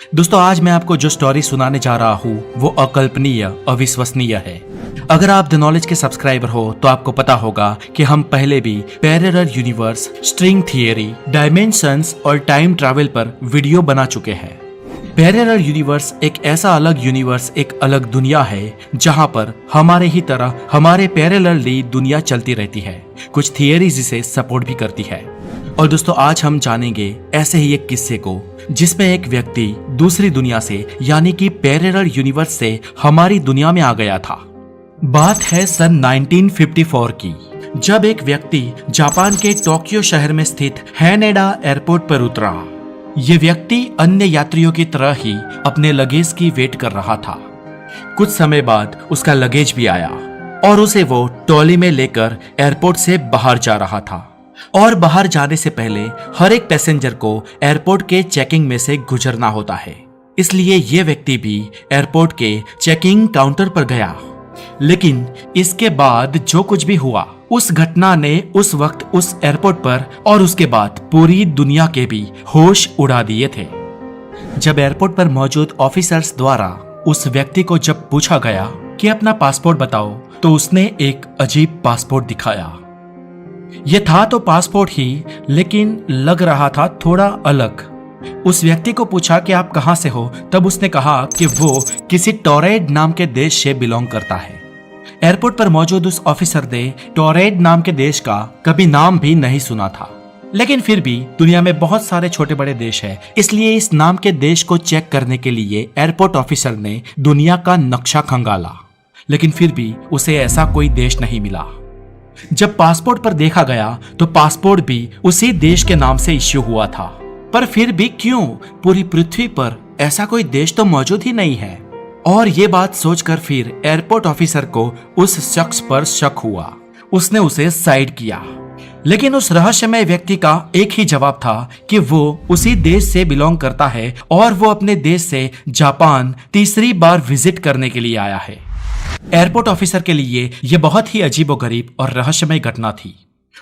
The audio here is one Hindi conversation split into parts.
दोस्तों आज मैं आपको जो स्टोरी सुनाने जा रहा हूँ वो अकल्पनीय, अविश्वसनीय है। अगर आप द नॉलेज के सब्सक्राइबर हो तो आपको पता होगा कि हम पहले भी parallel universe, string theory, dimensions और टाइम ट्रैवल पर वीडियो बना चुके हैं। पैरेलल यूनिवर्स एक ऐसा अलग यूनिवर्स, एक अलग दुनिया है जहां पर हमारे ही तरह हमारे पैरेलली दुनिया चलती रहती है। कुछ थियरीज इसे सपोर्ट भी करती है। और दोस्तों आज हम जानेंगे ऐसे ही एक किस्से को जिसमें एक व्यक्ति दूसरी दुनिया से यानी कि पैरेलल यूनिवर्स से हमारी दुनिया में आ गया था। बात है सन 1954 की, जब एक व्यक्ति जापान के टोक्यो शहर में स्थित हैनेडा एयरपोर्ट पर उतरा। ये व्यक्ति अन्य यात्रियों की तरह ही अपने लगेज की वेट कर रहा था। कुछ समय बाद उसका लगेज भी आया और उसे वो ट्रॉली में लेकर एयरपोर्ट से बाहर जा रहा था। और बाहर जाने से पहले हर एक पैसेंजर को एयरपोर्ट के चेकिंग में से गुजरना होता है, इसलिए ये व्यक्ति भी एयरपोर्ट के चेकिंग काउंटर पर गया। लेकिन इसके बाद जो कुछ भी हुआ, उस घटना ने उस वक्त उस एयरपोर्ट पर और उसके बाद पूरी दुनिया के भी होश उड़ा दिए थे। जब एयरपोर्ट पर मौजूद ऑफिसर्स द्वारा उस व्यक्ति को जब पूछा गया कि अपना पासपोर्ट बताओ, तो उसने एक अजीब पासपोर्ट दिखाया। ये था तो पासपोर्ट ही, लेकिन लग रहा था थोड़ा अलग। उस व्यक्ति को पूछा कि आप कहां से हो, तब उसने कहा कि वो किसी टोरेड नाम के देश से बिलोंग करता है। एयरपोर्ट पर मौजूद उस ऑफिसर ने टोरेड नाम के देश का कभी नाम भी नहीं सुना था, लेकिन फिर भी दुनिया में बहुत सारे छोटे बड़े देश हैं, इसलिए इस नाम के देश को चेक करने के लिए एयरपोर्ट ऑफिसर ने दुनिया का नक्शा खंगाला, लेकिन फिर भी उसे ऐसा कोई देश नहीं मिला। जब पासपोर्ट पर देखा गया तो पासपोर्ट भी उसी देश के नाम से इश्यू हुआ था, पर फिर भी क्यों पूरी पृथ्वी पर ऐसा कोई देश तो मौजूद ही नहीं है। और ये बात सोचकर फिर एयरपोर्ट ऑफिसर को उस शख्स पर शक हुआ। उसने उसे साइड किया, लेकिन उस रहस्यमय व्यक्ति का एक ही जवाब था कि वो उसी देश से बिलोंग करता है और वो अपने देश से जापान तीसरी बार विजिट करने के लिए आया है। एयरपोर्ट ऑफिसर के लिए यह बहुत ही अजीबोगरीब और रहस्यमय घटना थी।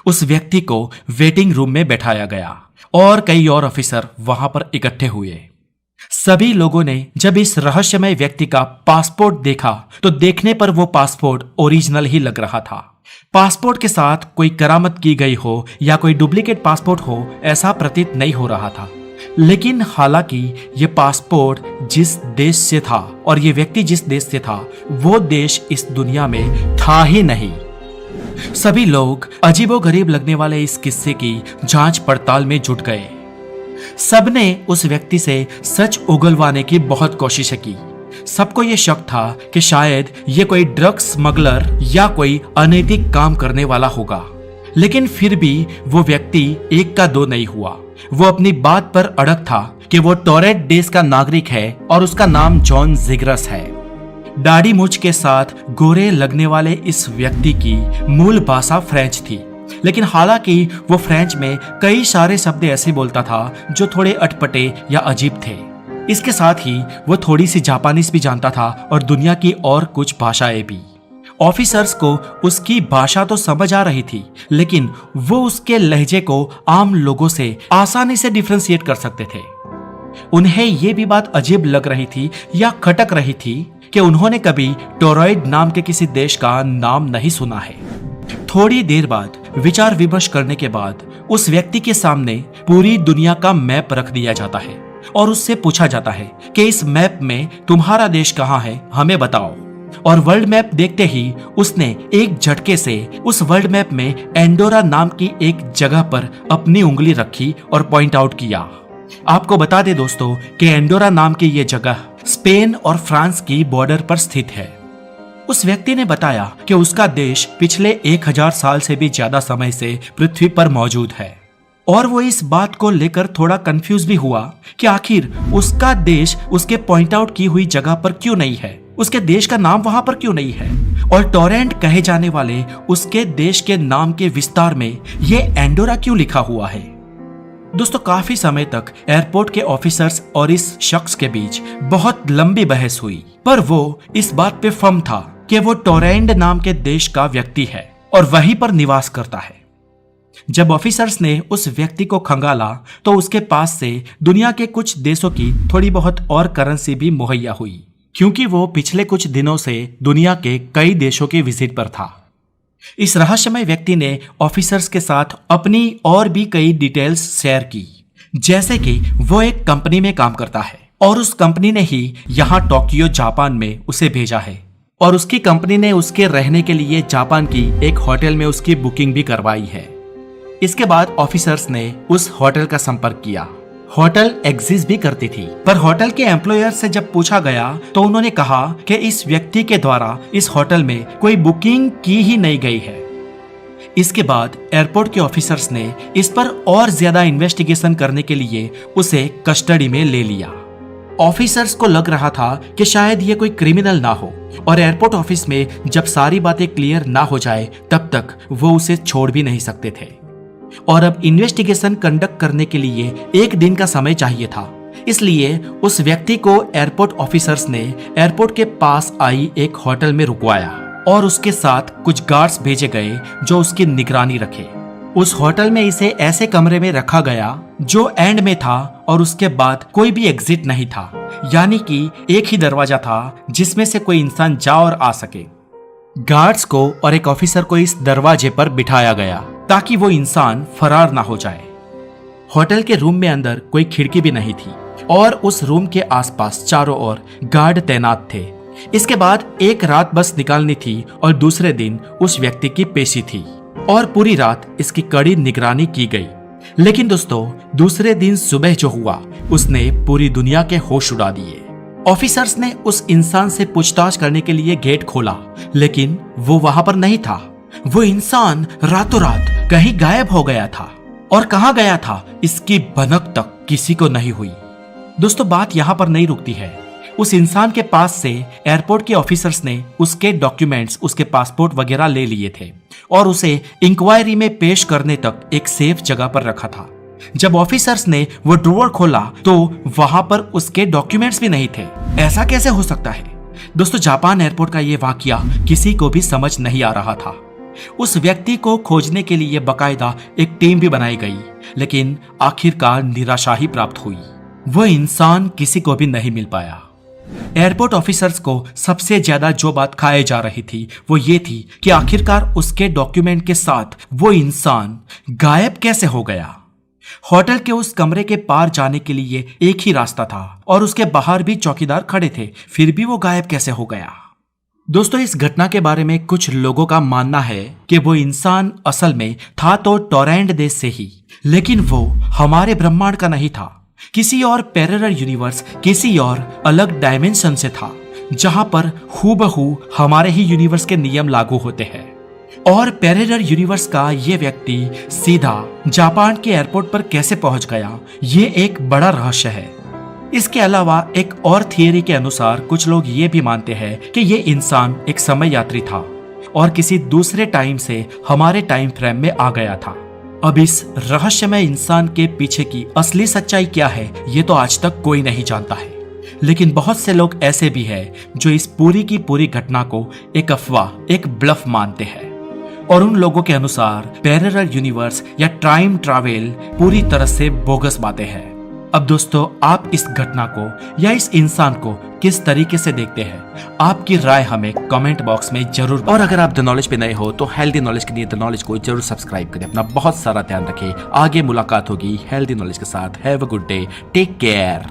उस व्यक्ति को वेटिंग रूम में बैठाया गया और कई और ऑफिसर वहां पर इकट्ठे हुए। सभी लोगों ने जब इस रहस्यमय व्यक्ति का पासपोर्ट देखा तो देखने पर वो पासपोर्ट ओरिजिनल ही लग रहा था। पासपोर्ट के साथ कोई करामत की गई हो या कोई डुप्लीकेट पासपोर्ट हो, ऐसा प्रतीत नहीं हो रहा था। लेकिन हालांकि ये पासपोर्ट जिस देश से था और ये व्यक्ति जिस देश से था, वो देश इस दुनिया में था ही नहीं। सभी लोग अजीबोगरीब लगने वाले इस किस्से की जांच पड़ताल में जुट गए। सबने उस व्यक्ति से सच उगलवाने की बहुत कोशिश की। सबको ये शक था कि शायद ये कोई ड्रग्स स्मगलर या कोई अनैतिक काम करने वाला होगा, लेकिन फिर भी वो व्यक्ति एक का दो नहीं हुआ। वो अपनी बात पर अड़ग था कि वो टोरेड देश का नागरिक है और उसका नाम जॉन जिग्रस है। दाढ़ी मूंछ के साथ गोरे लगने वाले इस व्यक्ति की मूल भाषा फ्रेंच थी, लेकिन हालांकि वो फ्रेंच में कई सारे शब्द ऐसे बोलता था जो थोड़े अटपटे या अजीब थे। इसके साथ ही वो थोड़ी सी जापानीज भी जानता था और दुनिया की और कुछ भाषाएं भी। ऑफिसर्स को उसकी भाषा तो समझ आ रही थी, लेकिन वो उसके लहजे को आम लोगों से आसानी से डिफरेंशिएट कर सकते थे। उन्हें ये भी बात अजीब लग रही थी या खटक रही थी कि उन्होंने कभी टोरॉइड नाम के किसी देश का नाम नहीं सुना है। थोड़ी देर बाद विचार विमर्श करने के बाद उस व्यक्ति के सामने पूरी दुनिया का मैप रख दिया जाता है और उससे पूछा जाता है कि इस मैप में तुम्हारा देश कहाँ है, हमें बताओ। और वर्ल्ड मैप देखते ही उसने एक झटके से उस वर्ल्ड मैप में एंडोरा नाम की एक जगह पर अपनी उंगली रखी और पॉइंट आउट किया। आपको बता दे दोस्तों कि एंडोरा नाम की ये जगह स्पेन और फ्रांस की बॉर्डर पर स्थित है। उस व्यक्ति ने बताया कि उसका देश पिछले 1000 साल से भी ज्यादा समय से पृथ्वी पर मौजूद है और वो इस बात को लेकर थोड़ा कंफ्यूज भी हुआ कि आखिर उसका देश उसके पॉइंट आउट की हुई जगह पर क्यों नहीं है, उसके देश का नाम वहां पर क्यों नहीं है, और टोरेंट कहे जाने वाले उसके देश के नाम के विस्तार में ये एंडोरा क्यों लिखा हुआ है। दोस्तों काफी समय तक एयरपोर्ट के ऑफिसर्स और इस शख्स के बीच बहुत लंबी बहस हुई, पर वो इस बात पे फर्म था कि वो टोरेंट नाम के देश का व्यक्ति है और वहीं पर निवास करता है। जब ऑफिसर्स ने उस व्यक्ति को खंगाला तो उसके पास से दुनिया के कुछ देशों की थोड़ी बहुत और करेंसी भी मुहैया हुई, क्योंकि वो पिछले कुछ दिनों से दुनिया के कई देशों की विजिट पर था। इस रहस्यमय व्यक्ति ने ऑफिसर्स के साथ अपनी और भी कई डिटेल्स शेयर की, जैसे कि वो एक कंपनी में काम करता है और उस कंपनी ने ही यहाँ टोक्यो जापान में उसे भेजा है और उसकी कंपनी ने उसके रहने के लिए जापान की एक होटल में उसकी बुकिंग भी करवाई है। इसके बाद ऑफिसर्स ने उस होटल का संपर्क किया। होटल एग्जिस्ट भी करती थी, पर होटल के एम्प्लॉयर से जब पूछा गया तो उन्होंने कहा कि इस व्यक्ति के द्वारा इस होटल में कोई बुकिंग की ही नहीं गई है। इसके बाद एयरपोर्ट के ऑफिसर्स ने इस पर और ज्यादा इन्वेस्टिगेशन करने के लिए उसे कस्टडी में ले लिया। ऑफिसर्स को लग रहा था कि शायद ये कोई क्रिमिनल ना हो और एयरपोर्ट ऑफिस में जब सारी बातें क्लियर ना हो जाए तब तक वो उसे छोड़ भी नहीं सकते थे। और अब इन्वेस्टिगेशन कंडक्ट करने के लिए 1 दिन का समय चाहिए था, इसलिए उस व्यक्ति को एयरपोर्ट ऑफिसर्स ने एयरपोर्ट के पास आई एक होटल में रुकवाया और उसके साथ कुछ गार्ड्स भेजे गए जो उसकी निगरानी रखे। उस होटल में इसे ऐसे कमरे में रखा गया जो एंड में था और उसके बाद कोई भी एग्जिट नहीं था, यानी कि एक ही दरवाजा था जिसमें से कोई इंसान जा और आ सके। गार्ड्स को और एक ऑफिसर को इस दरवाजे पर बिठाया गया ताकि वो इंसान फरार ना हो जाए। होटल के रूम में अंदर कोई खिड़की भी नहीं थी और उस रूम के आसपास चारों ओर गार्ड तैनात थे। इसके बाद एक रात बस निकालनी थी और दूसरे दिन उस व्यक्ति की पेशी थी और पूरी रात इसकी कड़ी निगरानी की गई। लेकिन दोस्तों, दूसरे दिन सुबह जो हुआ उसने पूरी दुनिया के होश उड़ा दिए। ऑफिसर्स ने उस इंसान से पूछताछ करने के लिए गेट खोला, लेकिन वो वहां पर नहीं था। वो इंसान रातों रात कहीं गायब हो गया था और कहां गया था इसकी भनक तक किसी को नहीं हुई। दोस्तों, बात यहां पर नहीं रुकती है। उस इंसान के पास से एयरपोर्ट के ऑफिसर्स ने उसके डॉक्यूमेंट्स, उसके पासपोर्ट वगैरह ले लिए थे और उसे इंक्वायरी में पेश करने तक एक सेफ जगह पर रखा था। जब ऑफिसर्स ने वो ड्रॉअर खोला तो वहां पर उसके डॉक्यूमेंट्स भी नहीं थे। ऐसा कैसे हो सकता है? दोस्तों, जापान एयरपोर्ट का ये वाकया किसी को भी समझ नहीं आ रहा था। उस व्यक्ति को खोजने के लिए बकायदा एक टीम भी बनाई गई, लेकिन आखिरकार निराशा ही प्राप्त हुई। वो इंसान किसी को भी नहीं मिल पाया। एयरपोर्ट ऑफिसर्स को सबसे ज्यादा जो बात खाए जा रही थी वो ये थी कि आखिरकार उसके डॉक्यूमेंट के साथ वो इंसान गायब कैसे हो गया। होटल के उस कमरे के पार जाने के लिए एक ही रास्ता था और उसके बाहर भी चौकीदार खड़े थे, फिर भी वो गायब कैसे हो गया। दोस्तों, इस घटना के बारे में कुछ लोगों का मानना है कि वो इंसान असल में था तो टोरैंड देश से ही, लेकिन वो हमारे ब्रह्मांड का नहीं था, किसी और पैरेलल यूनिवर्स, किसी और अलग डायमेंशन से था, जहां पर हूबहू हमारे ही यूनिवर्स के नियम लागू होते हैं। और पैरेलल यूनिवर्स का ये व्यक्ति सीधा जापान के एयरपोर्ट पर कैसे पहुंच गया, ये एक बड़ा रहस्य है। इसके अलावा एक और थियरी के अनुसार कुछ लोग ये भी मानते हैं कि ये इंसान एक समय यात्री था और किसी दूसरे टाइम से हमारे टाइम फ्रेम में आ गया था। अब इस रहस्यमय इंसान के पीछे की असली सच्चाई क्या है ये तो आज तक कोई नहीं जानता है, लेकिन बहुत से लोग ऐसे भी हैं जो इस पूरी की पूरी घटना को एक अफवाह, एक ब्लफ मानते हैं। और उन लोगों के अनुसार पैरेलल यूनिवर्स या टाइम ट्रैवल पूरी तरह से बोगस बातें हैं। अब दोस्तों, आप इस घटना को या इस इंसान को किस तरीके से देखते हैं? आपकी राय हमें कमेंट बॉक्स में जरूर। और अगर आप द नॉलेज पे नए हो तो हेल्दी नॉलेज के लिए द नॉलेज को जरूर सब्सक्राइब करें। अपना बहुत सारा ध्यान रखें। आगे मुलाकात होगी हेल्दी नॉलेज के साथ। Have a good day, take care.